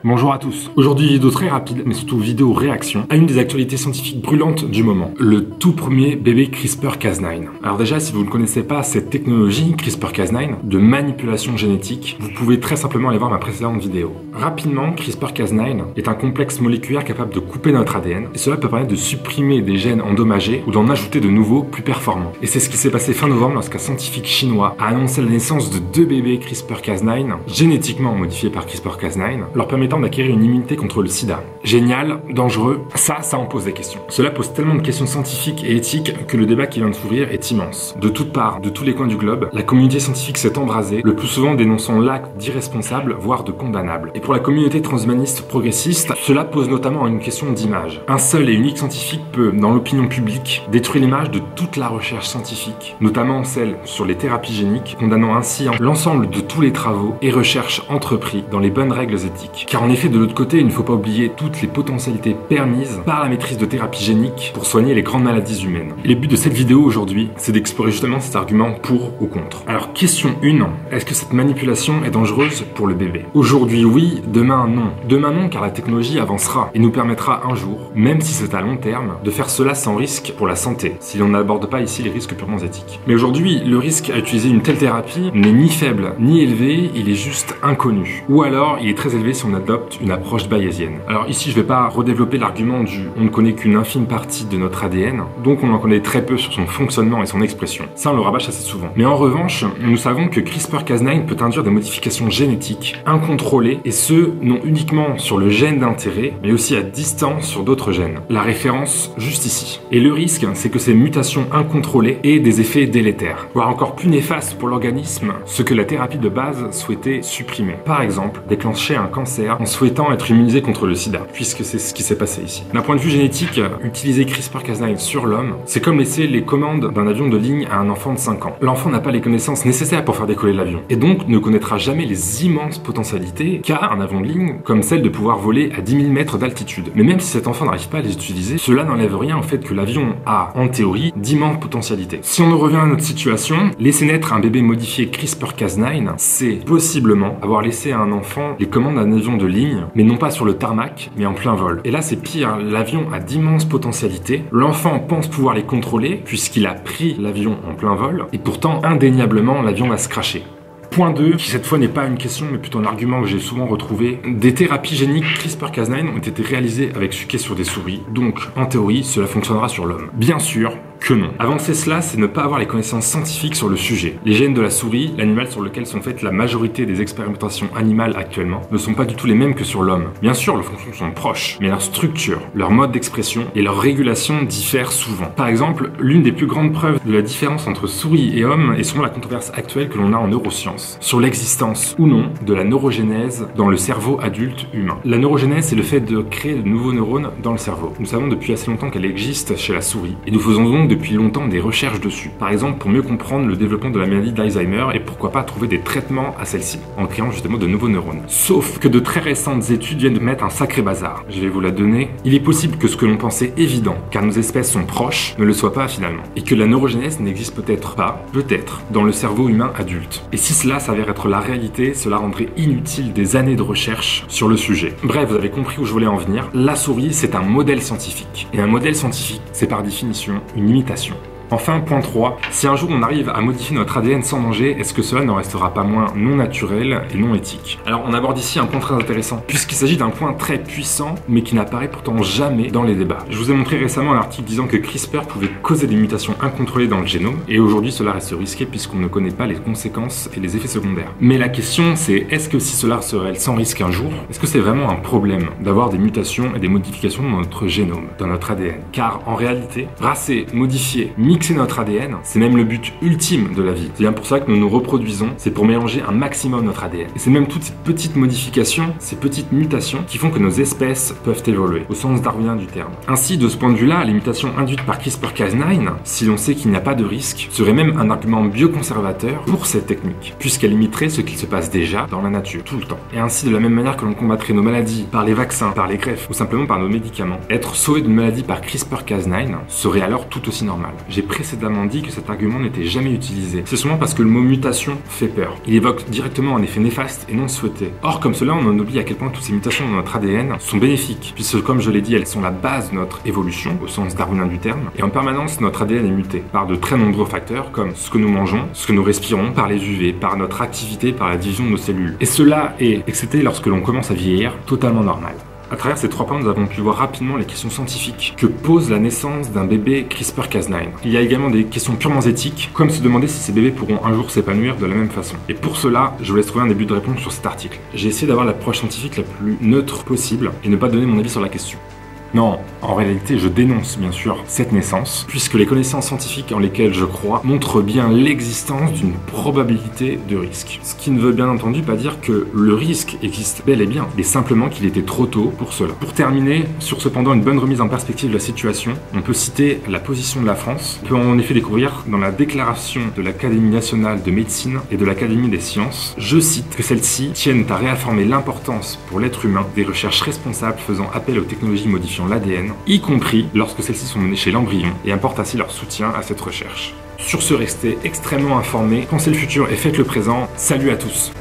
Bonjour à tous. Aujourd'hui, vidéo très rapide, mais surtout vidéo réaction à une des actualités scientifiques brûlantes du moment. Le tout premier bébé CRISPR-Cas9. Alors déjà, si vous ne connaissez pas cette technologie CRISPR-Cas9 de manipulation génétique, vous pouvez très simplement aller voir ma précédente vidéo. Rapidement, CRISPR-Cas9 est un complexe moléculaire capable de couper notre ADN, et cela peut permettre de supprimer des gènes endommagés ou d'en ajouter de nouveaux plus performants. Et c'est ce qui s'est passé fin novembre lorsqu'un scientifique chinois a annoncé la naissance de 2 bébés CRISPR-Cas9 génétiquement modifiés par CRISPR-Cas9, leur permettant d'acquérir une immunité contre le sida. Génial, dangereux, ça en pose des questions. Cela pose tellement de questions scientifiques et éthiques que le débat qui vient de s'ouvrir est immense. De toutes parts, de tous les coins du globe, la communauté scientifique s'est embrasée, le plus souvent dénonçant l'acte d'irresponsable, voire de condamnable. Et pour la communauté transhumaniste progressiste, cela pose notamment une question d'image. Un seul et unique scientifique peut, dans l'opinion publique, détruire l'image de toute la recherche scientifique, notamment celle sur les thérapies géniques, condamnant ainsi l'ensemble de tous les travaux et recherches entrepris dans les bonnes règles éthiques. Car en effet, de l'autre côté, il ne faut pas oublier toutes les potentialités permises par la maîtrise de thérapies géniques pour soigner les grandes maladies humaines. Et le but de cette vidéo aujourd'hui, c'est d'explorer justement cet argument pour ou contre. Alors, question 1, est-ce que cette manipulation est dangereuse pour le bébé? Aujourd'hui oui, demain non. Demain non, car la technologie avancera et nous permettra un jour, même si c'est à long terme, de faire cela sans risque pour la santé, si l'on n'aborde pas ici les risques purement éthiques. Mais aujourd'hui, le risque à utiliser une telle thérapie n'est ni faible, ni élevé, il est juste inconnu. Ou alors, il est très élevé si on adopte une approche bayésienne. Alors ici, je vais pas redévelopper l'argument du on ne connaît qu'une infime partie de notre ADN, donc on en connaît très peu sur son fonctionnement et son expression. Ça, on le rabâche assez souvent. Mais en revanche, nous savons que CRISPR-Cas9 peut induire des modifications génétiques incontrôlées, et ce, non uniquement sur le gène d'intérêt, mais aussi à distance sur d'autres gènes. La référence, juste ici. Et le risque, c'est que ces mutations incontrôlées aient des effets délétères, voire encore plus néfastes pour l'organisme, ce que la thérapie de base souhaitait supprimer. Par exemple, déclencher un cancer en souhaitant être immunisé contre le sida, puisque c'est ce qui s'est passé ici. D'un point de vue génétique, utiliser CRISPR-Cas9 sur l'homme, c'est comme laisser les commandes d'un avion de ligne à un enfant de 5 ans. L'enfant n'a pas les connaissances nécessaires pour faire décoller l'avion, et donc ne connaîtra jamais les immenses potentialités qu'a un avion de ligne, comme celle de pouvoir voler à 10 000 mètres d'altitude. Mais même si cet enfant n'arrive pas à les utiliser, cela n'enlève rien au fait que l'avion a, en théorie, d'immenses potentialités. Si on en revient à notre situation, laisser naître un bébé modifié CRISPR-Cas9, c'est possiblement avoir laissé à un enfant les commandes d'un avion de ligne, mais non pas sur le tarmac, mais en plein vol. Et là, c'est pire, l'avion a d'immenses potentialités, l'enfant pense pouvoir les contrôler, puisqu'il a pris l'avion en plein vol, et pourtant, indéniablement, l'avion va se crasher. Point 2, qui cette fois n'est pas une question, mais plutôt un argument que j'ai souvent retrouvé. Des thérapies géniques CRISPR-Cas9 ont été réalisées avec succès sur des souris, donc en théorie, cela fonctionnera sur l'homme. Bien sûr que non. Avancer cela, c'est ne pas avoir les connaissances scientifiques sur le sujet. Les gènes de la souris, l'animal sur lequel sont faites la majorité des expérimentations animales actuellement, ne sont pas du tout les mêmes que sur l'homme. Bien sûr, leurs fonctions sont proches, mais leur structure, leur mode d'expression et leur régulation diffèrent souvent. Par exemple, l'une des plus grandes preuves de la différence entre souris et homme est souvent la controverse actuelle que l'on a en neurosciences, sur l'existence ou non de la neurogénèse dans le cerveau adulte humain. La neurogénèse, c'est le fait de créer de nouveaux neurones dans le cerveau. Nous savons depuis assez longtemps qu'elle existe chez la souris, et nous faisons donc depuis longtemps des recherches dessus. Par exemple, pour mieux comprendre le développement de la maladie d'Alzheimer et pourquoi pas trouver des traitements à celle-ci, en créant justement de nouveaux neurones. Sauf que de très récentes études viennent de mettre un sacré bazar. Je vais vous la donner. Il est possible que ce que l'on pensait évident, car nos espèces sont proches, ne le soit pas finalement. Et que la neurogénèse n'existe peut-être pas, peut-être, dans le cerveau humain adulte. Et si cela s'avère être la réalité, cela rendrait inutile des années de recherche sur le sujet. Bref, vous avez compris où je voulais en venir. La souris, c'est un modèle scientifique. Et un modèle scientifique, c'est par définition une imitation. Enfin, point 3, si un jour on arrive à modifier notre ADN sans danger, est-ce que cela ne restera pas moins non naturel et non éthique? Alors on aborde ici un point très intéressant, puisqu'il s'agit d'un point très puissant, mais qui n'apparaît pourtant jamais dans les débats. Je vous ai montré récemment un article disant que CRISPR pouvait causer des mutations incontrôlées dans le génome, et aujourd'hui cela reste risqué puisqu'on ne connaît pas les conséquences et les effets secondaires. Mais la question c'est, est-ce que si cela serait sans risque un jour, est-ce que c'est vraiment un problème d'avoir des mutations et des modifications dans notre génome, dans notre ADN? Car en réalité, racer, modifier, mixer notre ADN, c'est même le but ultime de la vie. C'est bien pour ça que nous nous reproduisons, c'est pour mélanger un maximum notre ADN. Et c'est même toutes ces petites modifications, ces petites mutations qui font que nos espèces peuvent évoluer, au sens darwinien du terme. Ainsi, de ce point de vue-là, les mutations induites par CRISPR-Cas9, si l'on sait qu'il n'y a pas de risque, serait même un argument bioconservateur pour cette technique, puisqu'elle imiterait ce qu'il se passe déjà dans la nature, tout le temps. Et ainsi, de la même manière que l'on combattrait nos maladies par les vaccins, par les greffes, ou simplement par nos médicaments, être sauvé d'une maladie par CRISPR-Cas9 serait alors tout aussi normal. J'ai précédemment dit que cet argument n'était jamais utilisé. C'est seulement parce que le mot mutation fait peur. Il évoque directement un effet néfaste et non souhaité. Or, comme cela, on en oublie à quel point toutes ces mutations dans notre ADN sont bénéfiques, puisque comme je l'ai dit, elles sont la base de notre évolution, au sens darwinien du terme, et en permanence, notre ADN est muté par de très nombreux facteurs, comme ce que nous mangeons, ce que nous respirons, par les UV, par notre activité, par la division de nos cellules. Et cela est, excepté lorsque l'on commence à vieillir, totalement normal. À travers ces 3 points, nous avons pu voir rapidement les questions scientifiques que pose la naissance d'un bébé CRISPR-Cas9. Il y a également des questions purement éthiques, comme se demander si ces bébés pourront un jour s'épanouir de la même façon. Et pour cela, je vous laisse trouver un début de réponse sur cet article. J'ai essayé d'avoir l'approche scientifique la plus neutre possible et ne pas donner mon avis sur la question. Non, en réalité, je dénonce bien sûr cette naissance, puisque les connaissances scientifiques en lesquelles je crois montrent bien l'existence d'une probabilité de risque. Ce qui ne veut bien entendu pas dire que le risque existe bel et bien, mais simplement qu'il était trop tôt pour cela. Pour terminer, sur cependant une bonne remise en perspective de la situation, on peut citer la position de la France. On peut en effet découvrir dans la déclaration de l'Académie nationale de médecine et de l'Académie des sciences, je cite, que celles-ci tiennent à réaffirmer l'importance pour l'être humain des recherches responsables faisant appel aux technologies modifiant l'ADN, y compris lorsque celles-ci sont menées chez l'embryon, et apportent ainsi leur soutien à cette recherche. Sur ce, restez extrêmement informés, pensez le futur et faites le présent. Salut à tous!